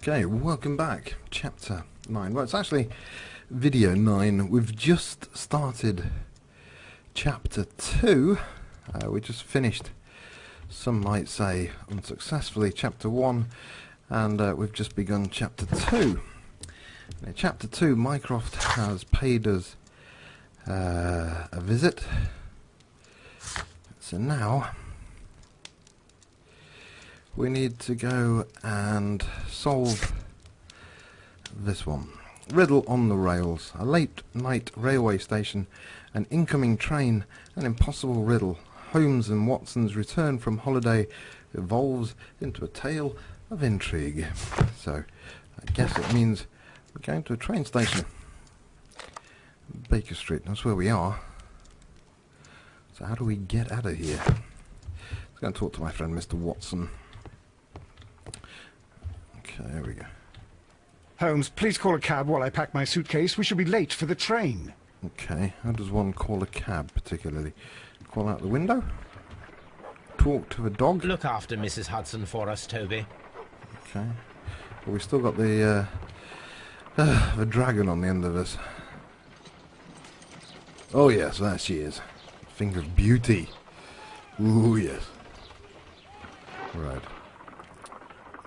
Okay, welcome back. Chapter 9. Well, it's actually video 9. We've just started Chapter 2. We just finished, some might say unsuccessfully, Chapter 1, and we've just begun Chapter 2. Now, Chapter 2, Mycroft has paid us a visit. So now we need to go and solve this one. Riddle on the rails. A late night railway station, an incoming train, an impossible riddle. Holmes and Watson's return from holiday evolves into a tale of intrigue. So I guess it means we're going to a train station. Baker Street, that's where we are. So how do we get out of here? Let's go and talk to my friend Mr. Watson. Okay, there we go. Holmes, please call a cab while I pack my suitcase. We shall be late for the train. Okay, how does one call a cab particularly? Call out the window? Talk to a dog? Look after Mrs. Hudson for us, Toby. Okay. Well, we've still got the dragon on the end of us. Oh yes, there she is. Finger of beauty. Ooh, yes. Right.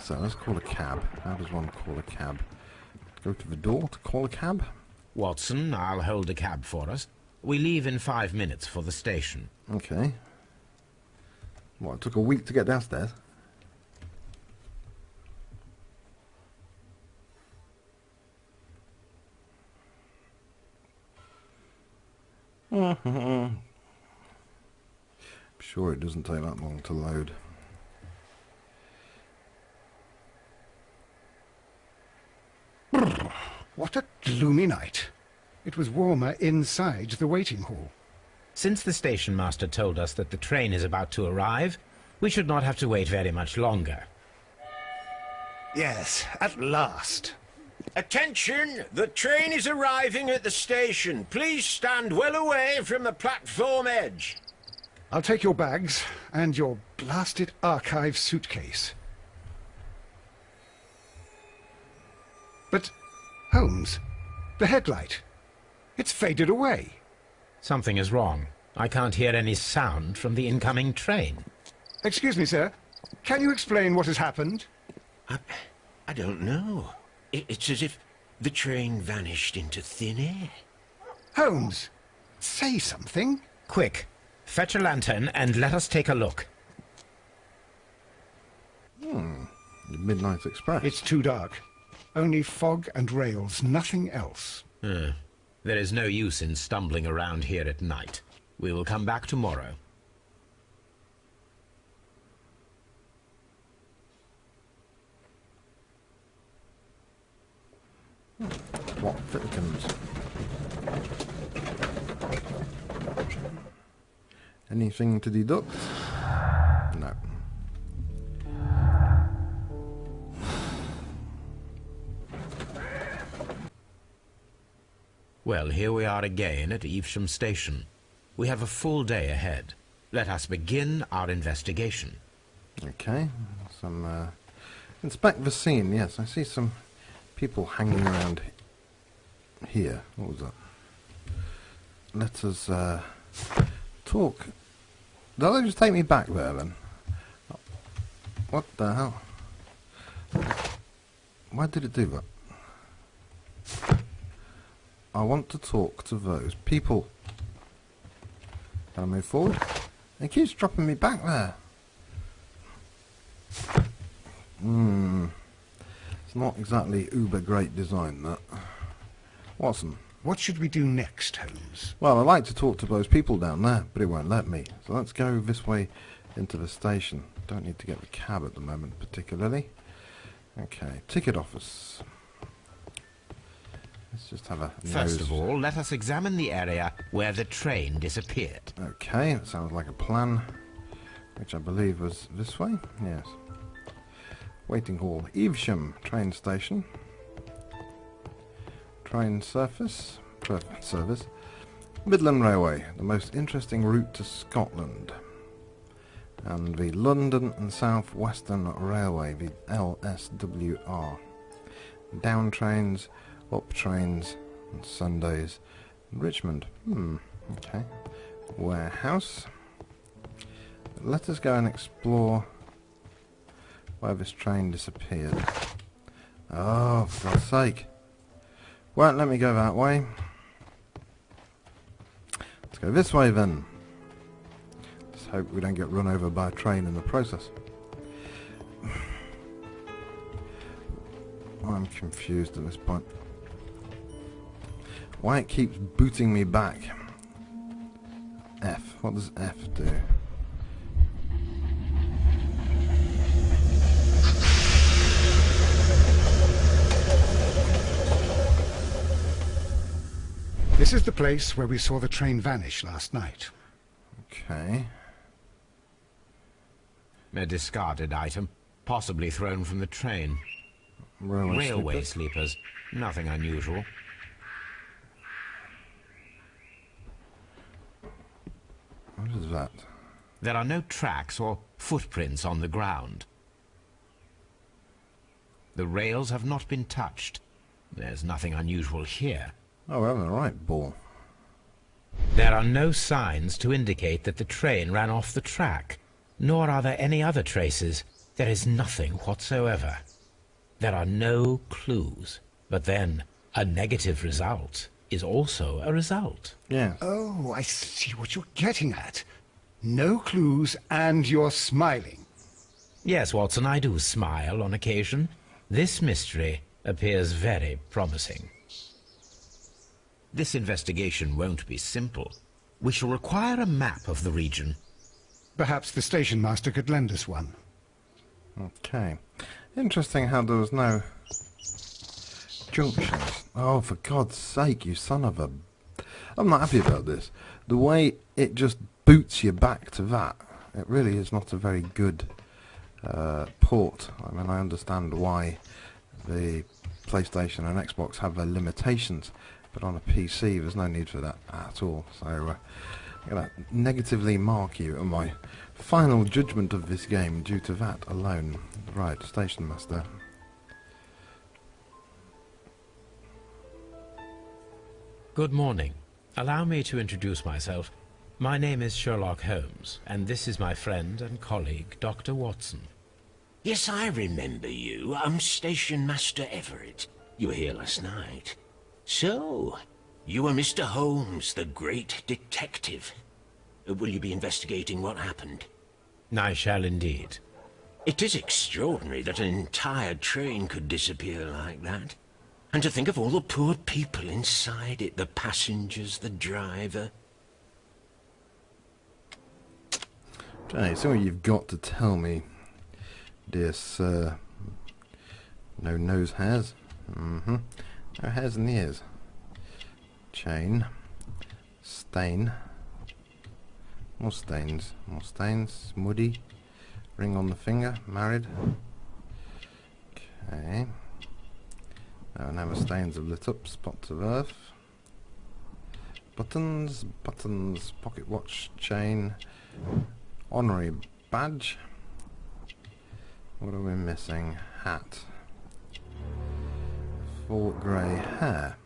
So let's call a cab. How does one call a cab? Go to the door to call a cab? Watson, I'll hold a cab for us. We leave in 5 minutes for the station. Okay. What, it took a week to get downstairs? I'm sure it doesn't take that long to load. What a gloomy night. It was warmer inside the waiting hall. Since the station master told us that the train is about to arrive, we should not have to wait very much longer. Yes, at last. Attention! The train is arriving at the station. Please stand well away from the platform edge. I'll take your bags and your blasted archive suitcase. But, Holmes, the headlight, it's faded away. Something is wrong. I can't hear any sound from the incoming train. Excuse me, sir. Can you explain what has happened? I don't know. It's as if the train vanished into thin air. Holmes, say something. Quick, fetch a lantern and let us take a look. The Midnight Express. It's too dark. Only fog and rails, nothing else. There is no use in stumbling around here at night. We will come back tomorrow. What Fittlecans? Anything to deduct? No. Well, here we are again at Evesham Station. We have a full day ahead. Let us begin our investigation. Okay. Some inspect the scene. Yes, I see some people hanging around here. What was that? Let us talk. Did they just take me back there then? What the hell? Why did it do that? I want to talk to those people. Can I move forward? It keeps dropping me back there. It's not exactly uber great design, that. Watson. What should we do next, Holmes? Well, I'd like to talk to those people down there, but it won't let me. So let's go this way into the station. Don't need to get the cab at the moment, particularly. Okay, ticket office. Let's just have a First nose. of all, let us examine the area where the train disappeared. Okay, that sounds like a plan, which I believe was this way. Yes. Waiting hall. Evesham train station. Train surface. Service. Midland Railway, the most interesting route to Scotland. And the London and South Western Railway, the LSWR. down trains, up trains, and Sundays in Richmond. Okay. Warehouse. Let us go and explore where this train disappeared. Oh, for God's sake. Won't let me go that way. Let's go this way then. Let's hope we don't get run over by a train in the process. I'm confused at this point. Why it keeps booting me back? F. What does F do? This is the place where we saw the train vanish last night. Okay. A discarded item, possibly thrown from the train. Railway sleepers. Nothing unusual. What is that? There are no tracks or footprints on the ground. The rails have not been touched. There's nothing unusual here. Oh, we're having a right ball. There are no signs to indicate that the train ran off the track, nor are there any other traces. There is nothing whatsoever. There are no clues. But then, a negative result is also a result. Yeah. Oh, I see what you're getting at. No clues, and you're smiling. Yes, Watson, I do smile on occasion. This mystery appears very promising. This investigation won't be simple. We shall require a map of the region. Perhaps the station master could lend us one. Okay. Interesting how there was no junctions. Oh, for God's sake, you son of a... I'm not happy about this. The way it just boots you back to that, it really is not a very good port. I mean, I understand why the PlayStation and Xbox have their limitations, but on a PC there's no need for that at all. So I'm going to negatively mark you on my final judgment of this game due to that alone. Right, Station Master. Good morning. Allow me to introduce myself. My name is Sherlock Holmes, and this is my friend and colleague, Dr. Watson. Yes, I remember you. I'm Station Master Everett. You were here last night. So, you are Mr. Holmes, the great detective. Will you be investigating what happened? I shall indeed. It is extraordinary that an entire train could disappear like that. And to think of all the poor people inside it, the passengers, the driver. Okay, so you've got to tell me, dear sir. No nose hairs. No hairs in the ears. Chain. Stain. More stains. More stains. Muddy. Ring on the finger. Married. Okay. Now the stains have lit up. Spots of earth. Buttons. Buttons. Pocket watch. Chain. Honorary badge. What are we missing? Hat. Full grey hair.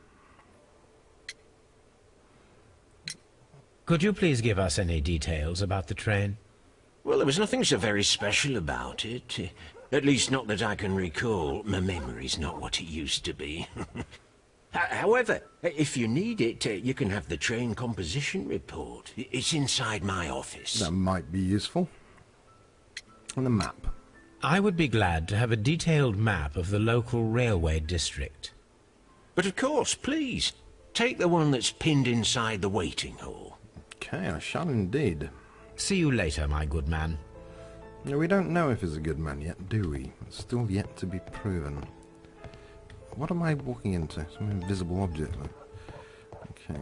Could you please give us any details about the train? Well, there was nothing so very special about it. At least not that I can recall. My memory's not what it used to be. However, if you need it, you can have the train composition report. It's inside my office. That might be useful. And the map. I would be glad to have a detailed map of the local railway district. But of course, please, take the one that's pinned inside the waiting hall. Okay, I shall indeed. See you later, my good man. No, we don't know if he's a good man yet, do we? It's still yet to be proven. What am I walking into? Some invisible object. Okay.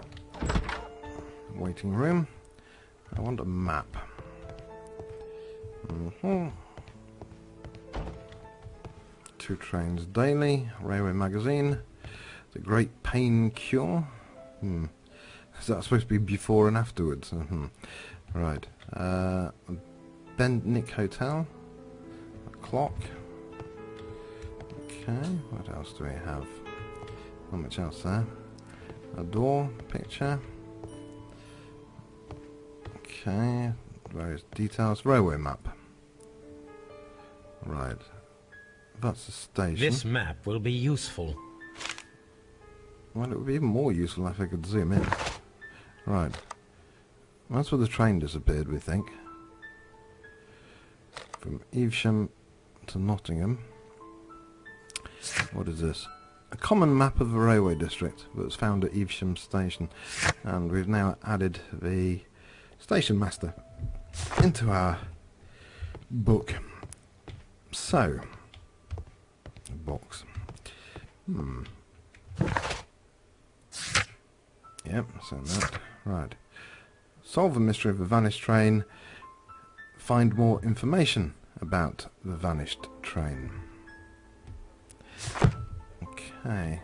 Waiting room. I want a map. Two trains daily. Railway magazine. The Great Pain Cure. Is that supposed to be before and afterwards? Right. Bendnick Hotel. A clock. Okay, what else do we have? Not much else there. A door, picture. Okay, various details. Railway map. Right. That's the station. This map will be useful. Well, it would be even more useful if I could zoom in. Right. That's where the train disappeared, we think. From Evesham to Nottingham. What is this? A common map of the railway district that was found at Evesham Station. And we've now added the station master into our book. So, box. Yep, so that. Right. Solve the mystery of the vanished train. Find more information about the vanished train. Okay.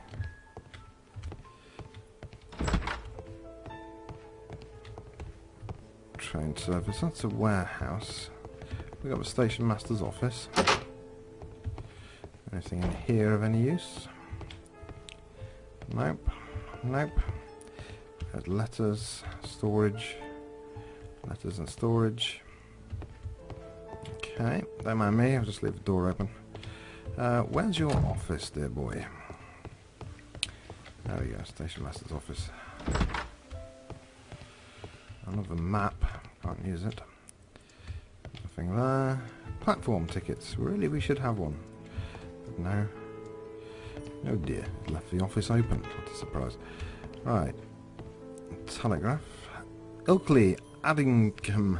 Train service. That's a warehouse. We got the station master's office. Anything in here of any use? Nope. Nope. Got letters, storage. Letters and storage. Okay, don't mind me, I'll just leave the door open. Where's your office, dear boy? There we go, station master's office. Another map, can't use it. Nothing there. Platform tickets, really we should have one. But no. Oh dear, it left the office open, what a surprise. Right. Telegraph. Ilkley, Addingham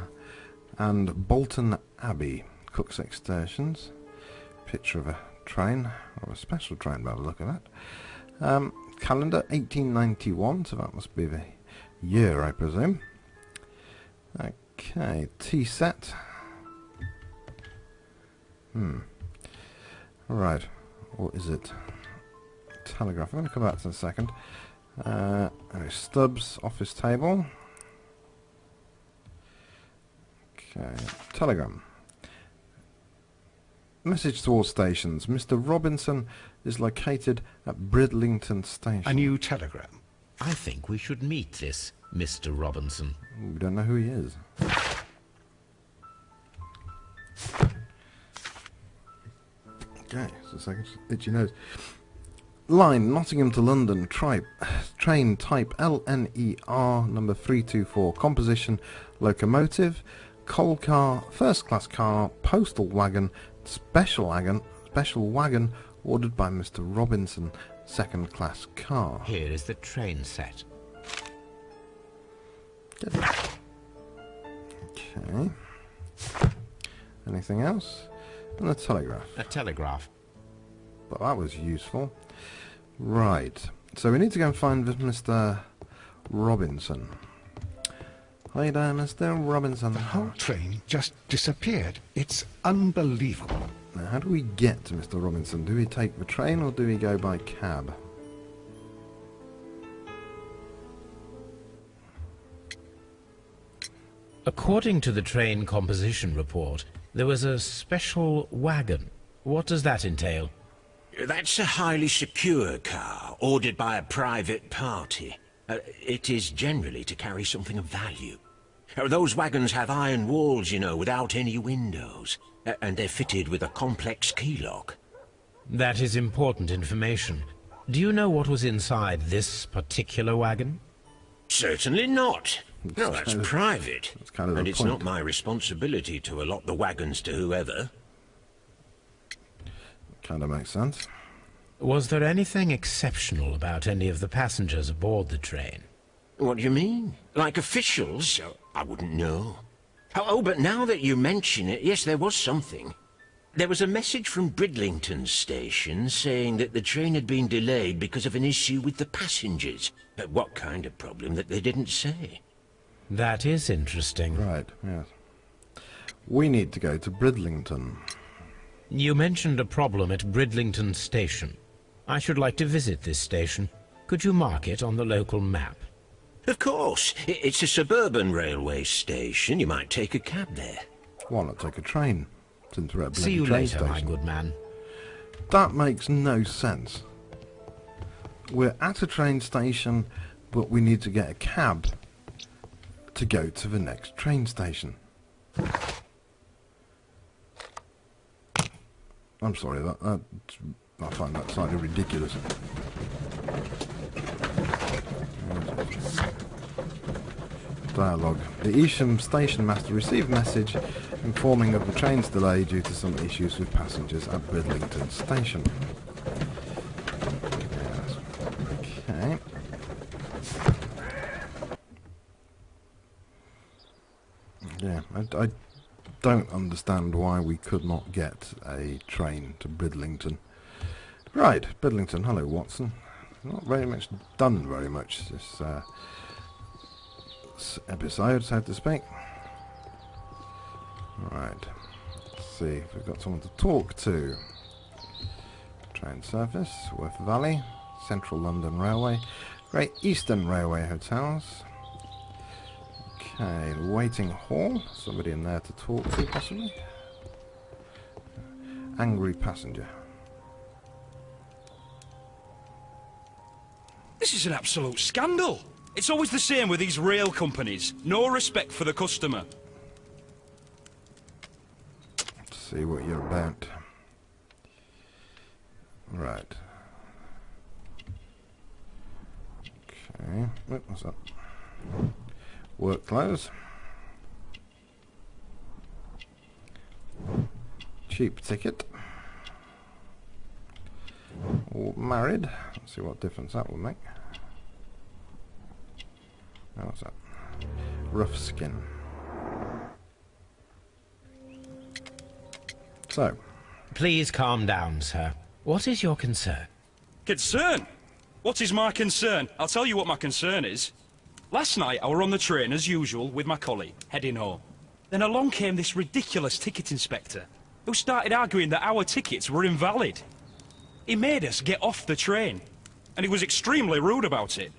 and Bolton Abbey. Cook's stations. Picture of a train, or a special train by the look of that. Calendar 1891, so that must be the year, I presume. Okay, tea set. Right, what is it? Telegraph. I'm going to come back to in a second. Stubbs, office table. Okay, telegram. Message to all stations. Mr. Robinson is located at Bridlington Station. A new telegram. I think we should meet this Mr. Robinson. We don't know who he is. Okay, just a second. Itchy nose. Line, Nottingham to London, train type LNER, number 324. Composition, locomotive, coal car, first class car, postal wagon, special wagon, ordered by Mr. Robinson, second class car. Here is the train set. Good. Okay. Anything else? And a telegraph. A telegraph. But that was useful. Right. So we need to go and find Mr. Robinson. Hi there, Mr. Robinson. The whole train just disappeared. It's unbelievable. Now, how do we get to Mr. Robinson? Do we take the train or do we go by cab? According to the train composition report, there was a special wagon. What does that entail? That's a highly secure car, ordered by a private party. It is generally to carry something of value. Those wagons have iron walls, you know, without any windows. And they're fitted with a complex key lock. That is important information. Do you know what was inside this particular wagon? Certainly not. No, that's private. That's kind of the and it's point. not my responsibility to allot the wagons to whoever. Kind of makes sense. Was there anything exceptional about any of the passengers aboard the train? What do you mean? Like officials? I wouldn't know. Oh, but now that you mention it, yes, there was something. There was a message from Bridlington Station saying that the train had been delayed because of an issue with the passengers. What kind of problem that they didn't say? That is interesting. Right, yes. We need to go to Bridlington. You mentioned a problem at Bridlington Station. I should like to visit this station. Could you mark it on the local map? Of course. It's a suburban railway station. You might take a cab there. Why not take a train? Since we're at See you train later, my station. good man. That makes no sense. We're at a train station, but we need to get a cab to go to the next train station. I'm sorry, I find that slightly ridiculous. Dialogue. The Easham station master received message informing of the train's delay due to some issues with passengers at Bridlington station. Yes. Okay. Yeah, I don't understand why we could not get a train to Bridlington. Right, Bridlington. Hello, Watson. Not very much done very much this episode, so to speak. Right, let's see if we've got someone to talk to. Train service, Worth Valley, Central London Railway, Great Eastern Railway hotels. Okay, waiting hall, somebody in there to talk to possibly. Angry passenger. This is an absolute scandal. It's always the same with these rail companies. No respect for the customer. Let's see what you're about. Right. Okay. Oh, what's that? Work clothes. Cheap ticket. Or married. Let's see what difference that will make. What's that? Rough skin. So. Please calm down, sir. What is your concern? Concern? What is my concern? I'll tell you what my concern is. Last night I were on the train as usual with my colleague, heading home. Then along came this ridiculous ticket inspector, who started arguing that our tickets were invalid. He made us get off the train, and he was extremely rude about it.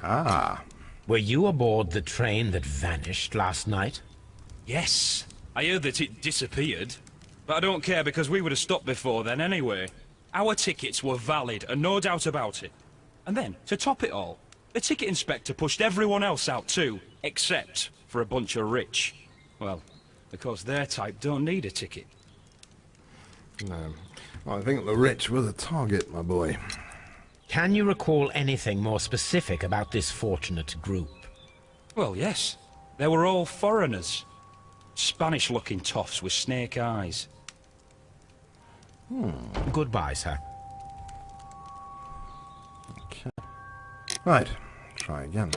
Ah. Were you aboard the train that vanished last night? Yes, I heard that it disappeared. But I don't care because we would have stopped before then anyway. Our tickets were valid, and no doubt about it. And then, to top it all, the ticket inspector pushed everyone else out too, except for a bunch of rich. Well, because their type don't need a ticket. No. Well, I think the rich were the target, my boy. Can you recall anything more specific about this fortunate group? Well, yes. They were all foreigners. Spanish-looking toffs with snake eyes. Goodbye, sir. Okay. Right. Try again.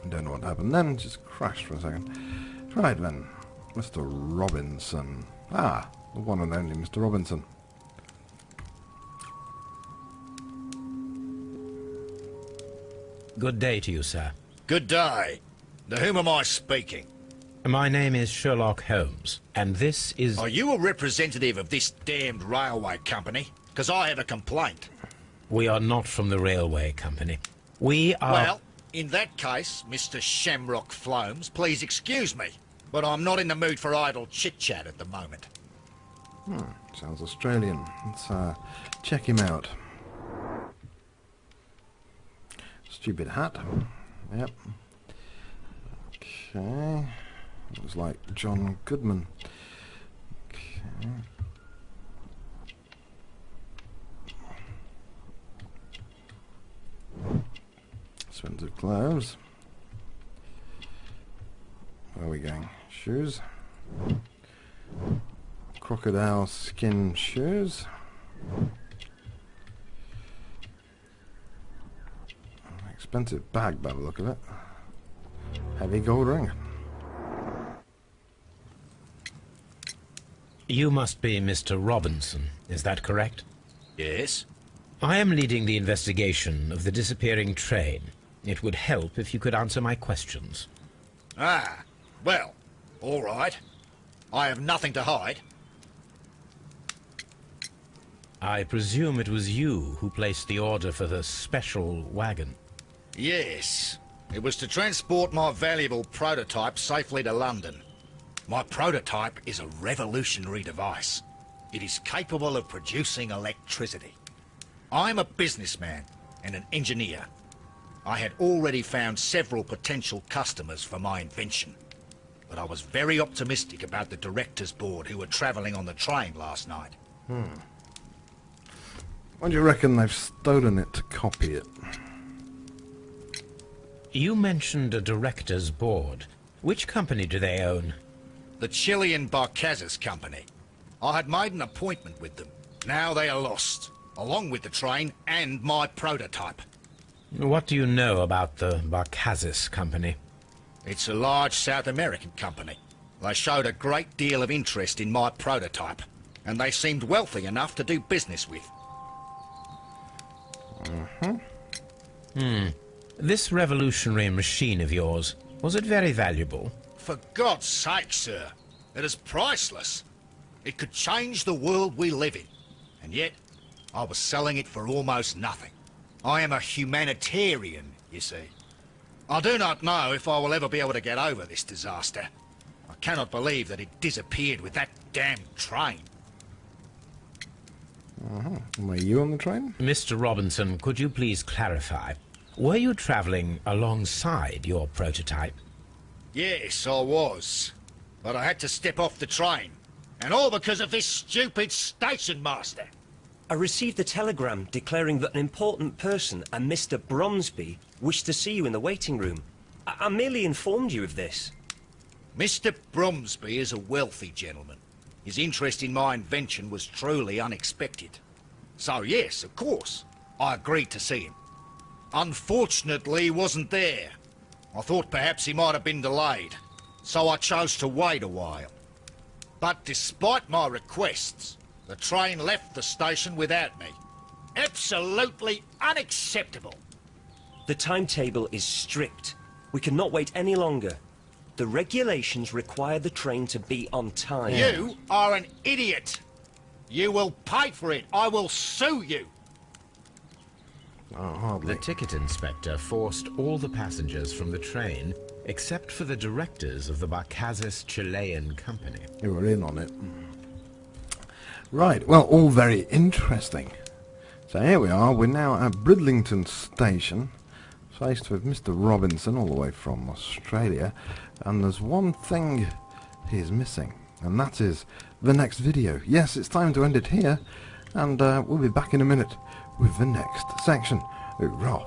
Don't know what happened then. Just crashed for a second. Right then. Mr. Robinson. Ah, the one and only Mr. Robinson. Good day to you, sir. Good day. To whom am I speaking? My name is Sherlock Holmes, and this is... Are you a representative of this damned railway company? Because I have a complaint. We are not from the railway company. We are... Well, in that case, Mr. Shamrock Flomes, please excuse me, but I'm not in the mood for idle chit-chat at the moment. Sounds Australian. Let's check him out. Stupid hat. Yep. Okay. Looks like John Goodman. Okay. Expensive clothes. Where are we going? Shoes. Crocodile skin shoes. Expensive bag by the look of it. Heavy gold ring. You must be Mr. Robinson, is that correct? Yes? I am leading the investigation of the disappearing train. It would help if you could answer my questions. Ah, well, all right. I have nothing to hide. I presume it was you who placed the order for the special wagon. Yes. It was to transport my valuable prototype safely to London. My prototype is a revolutionary device. It is capable of producing electricity. I'm a businessman and an engineer. I had already found several potential customers for my invention, but I was very optimistic about the directors' board who were travelling on the train last night. Why do you reckon they've stolen it to copy it? You mentioned a director's board. Which company do they own? The Chilean Barcazes Company. I had made an appointment with them. Now they are lost, along with the train and my prototype. What do you know about the Barcazes Company? It's a large South American company. They showed a great deal of interest in my prototype, and they seemed wealthy enough to do business with. This revolutionary machine of yours, was it very valuable? For God's sake, sir, it is priceless. It could change the world we live in, and yet I was selling it for almost nothing. I am a humanitarian, you see. I do not know if I will ever be able to get over this disaster. I cannot believe that it disappeared with that damn train. Were you on the train? Mr. Robinson, could you please clarify? Were you travelling alongside your prototype? Yes, I was. But I had to step off the train. And all because of this stupid station master. I received a telegram declaring that an important person, a Mr. Bromsby, wished to see you in the waiting room. I merely informed you of this. Mr. Bromsby is a wealthy gentleman. His interest in my invention was truly unexpected. So yes, of course, I agreed to see him. Unfortunately, he wasn't there. I thought perhaps he might have been delayed, so I chose to wait a while. But despite my requests, the train left the station without me. Absolutely unacceptable. The timetable is strict. We cannot wait any longer. The regulations require the train to be on time. You are an idiot. You will pay for it. I will sue you. Oh, hardly. The ticket inspector forced all the passengers from the train except for the directors of the Barcazes Chilean Company. You were in on it. Right, well, all very interesting. So here we are, we're now at Bridlington Station, faced with Mr. Robinson, all the way from Australia, and there's one thing he's missing, and that is the next video. Yes, it's time to end it here, and we'll be back in a minute with the next section. Hoorah!